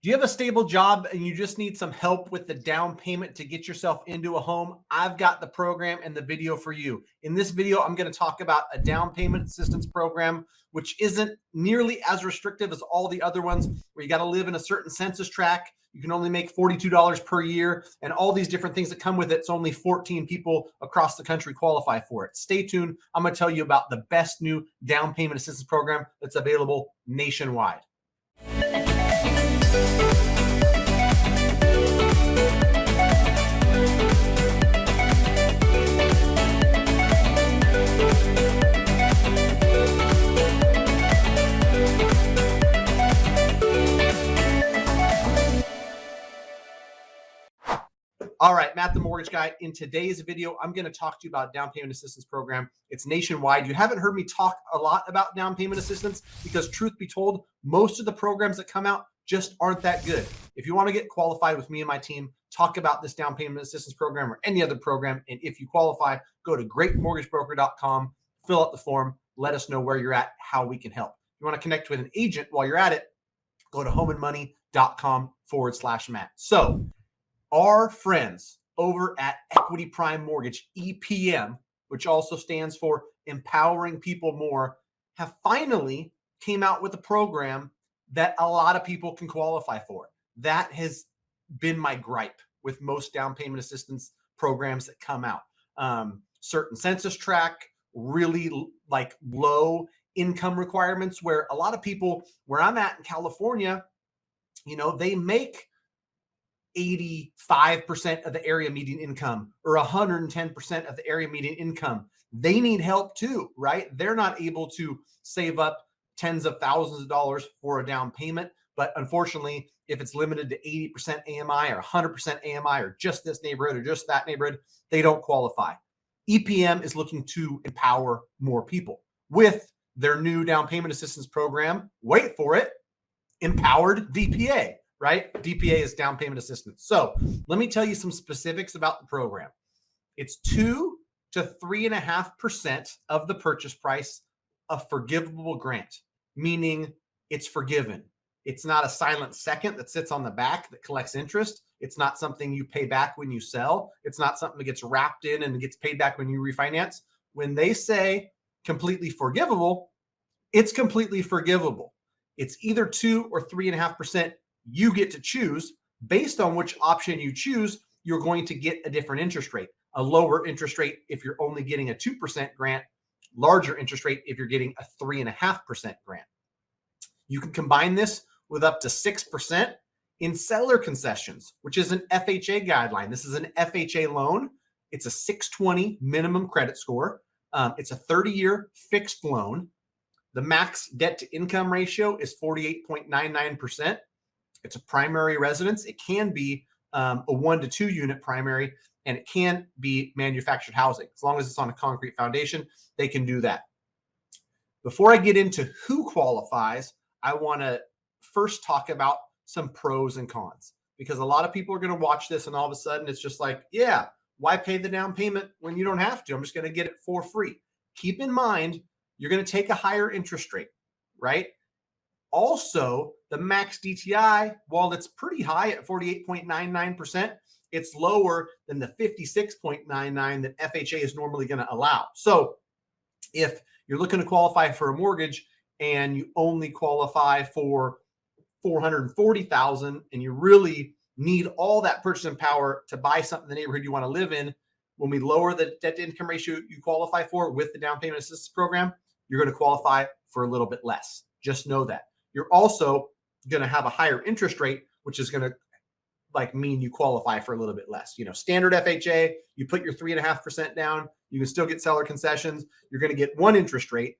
Do you have a stable job and you just need some help with the down payment to get yourself into a home? I've got the program and the video for you. In this video, I'm going to talk about a down payment assistance program, which isn't nearly as restrictive as all the other ones, where you got to live in a certain census tract. You can only make $42 per year and all these different things that come with it. So only 14 people across the country qualify for it. Stay tuned. I'm going to tell you about the best new down payment assistance program that's available nationwide. All right, Matt, the mortgage guy. In today's video, I'm going to talk to you about a down payment assistance program. It's nationwide. You haven't heard me talk a lot about down payment assistance because, truth be told, most of the programs that come out just aren't that good. If you want to get qualified with me and my team, talk about this down payment assistance program or any other program. And if you qualify, go to greatmortgagebroker.com, fill out the form, let us know where you're at, how we can help. If you want to connect with an agent while you're at it, go to homeandmoney.com/Matt. So, our friends over at Equity Prime Mortgage, EPM, which also stands for Empowering People More, have finally came out with a program that a lot of people can qualify for. That has been my gripe with most down payment assistance programs that come out. Certain census tract, really like low income requirements, where a lot of people, where I'm at in California, they make 85% of the area median income or 110% of the area median income. They need help too, right? They're not able to save up tens of thousands of dollars for a down payment. But unfortunately, if it's limited to 80% AMI or 100% AMI or just this neighborhood or just that neighborhood, they don't qualify. EPM is looking to empower more people with their new down payment assistance program. Wait for it, Empowered DPA. Right? DPA is down payment assistance. So let me tell you some specifics about the program. It's 2 to 3.5% of the purchase price, a forgivable grant, meaning it's forgiven. It's not a silent second that sits on the back that collects interest. It's not something you pay back when you sell. It's not something that gets wrapped in and gets paid back when you refinance. When they say completely forgivable, it's completely forgivable. It's either 2 or 3.5%. You get to choose. Based on which option you choose, you're going to get a different interest rate. A lower interest rate if you're only getting a 2% grant, larger interest rate if you're getting a 3.5% grant. You can combine this with up to 6% in seller concessions, which is an FHA guideline. This is an FHA loan. It's a 620 minimum credit score. It's a 30-year fixed loan. The max debt to income ratio is 48.99%. It's a primary residence. It can be a 1 to 2 unit primary, and it can be manufactured housing. As long as it's on a concrete foundation, they can do that. Before I get into who qualifies, I want to first talk about some pros and cons, because a lot of people are going to watch this and all of a sudden it's just like, yeah, why pay the down payment when you don't have to? I'm just going to get it for free. Keep in mind, you're going to take a higher interest rate, right? Also, the max DTI, while it's pretty high at 48.99%, it's lower than the 56.99 that FHA is normally going to allow. So if you're looking to qualify for a mortgage and you only qualify for $440,000 and you really need all that purchasing power to buy something in the neighborhood you want to live in, when we lower the debt to income ratio you qualify for with the down payment assistance program, you're going to qualify for a little bit less. Just know that. You're also going to have a higher interest rate, which is going to mean you qualify for a little bit less. Standard FHA, you put your 3.5% down, you can still get seller concessions. You're going to get one interest rate.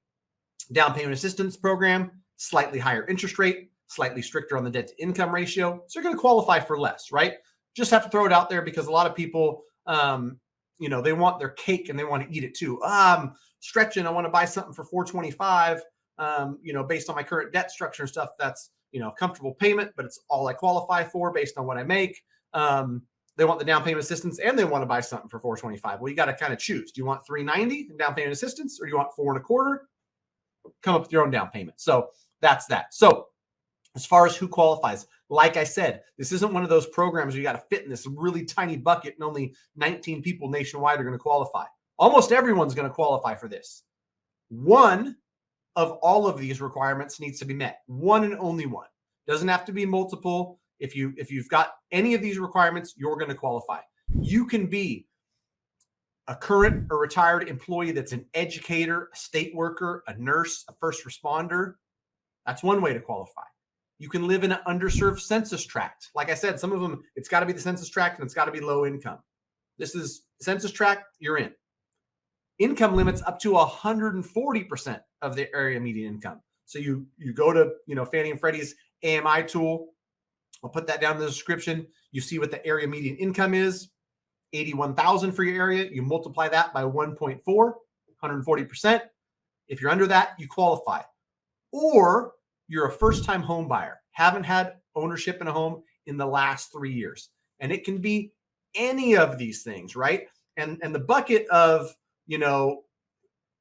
Down payment assistance program, slightly higher interest rate, slightly stricter on the debt to income ratio. So you're going to qualify for less, right? Just have to throw it out there because a lot of people, they want their cake and they want to eat it too. I'm stretching. I want to buy something for $425. Based on my current debt structure and stuff, that's, comfortable payment, but it's all I qualify for based on what I make. They want the down payment assistance and they want to buy something for $425. Well, you got to kind of choose. Do you want $390 in down payment assistance or do you want $425? Come up with your own down payment. So that's that. So As far as who qualifies, like I said, this isn't one of those programs where you got to fit in this really tiny bucket and only 19 people nationwide are going to qualify. Almost everyone's going to qualify for this. One of all of these requirements needs to be met. One and only one. Doesn't have to be multiple. If you've got any of these requirements, you're going to qualify. You can be a current or retired employee that's an educator, a state worker, a nurse, a first responder. That's one way to qualify. You can live in an underserved census tract. Like I said, some of them, it's got to be the census tract and it's got to be low income. This is census tract, you're in. Income limits up to 140% of the area median income. So you go to Fannie and Freddie's AMI tool. I'll put that down in the description. You see what the area median income is, 81,000 for your area. You multiply that by 1.4, 140%. If you're under that, you qualify. Or you're a first-time home buyer, haven't had ownership in a home in the last 3 years. And it can be any of these things, right? And the bucket of,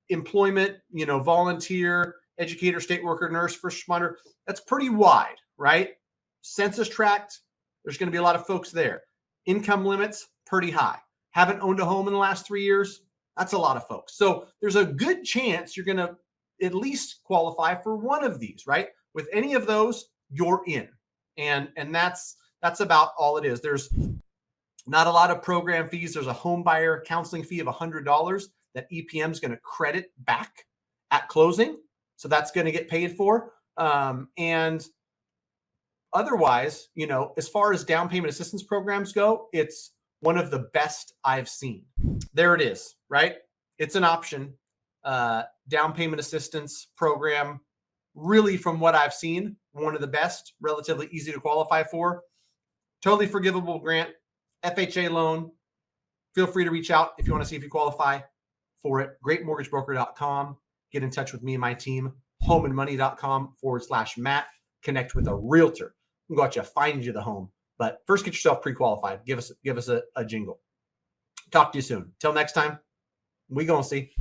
employment, volunteer, educator, state worker, nurse, first responder, that's pretty wide, right? Census tract, there's going to be a lot of folks there. Income limits, pretty high. Haven't owned a home in the last 3 years, that's a lot of folks. So there's a good chance you're going to at least qualify for one of these, right? With any of those, you're in. And that's about all it is. There's not a lot of program fees. There's a home buyer counseling fee of $100 that EPM is going to credit back at closing. So that's going to get paid for. And otherwise, as far as down payment assistance programs go, it's one of the best I've seen. There it is, right? It's an option. Down payment assistance program, really, from what I've seen, one of the best, relatively easy to qualify for. Totally forgivable grant, FHA loan. Feel free to reach out if you want to see if you qualify for it. GreatMortgageBroker.com. Get in touch with me and my team. homeandmoney.com/Matt. Connect with a realtor. We can go out you, find you the home. But first, get yourself pre-qualified. Give us a jingle. Talk to you soon. Till next time, we gonna see.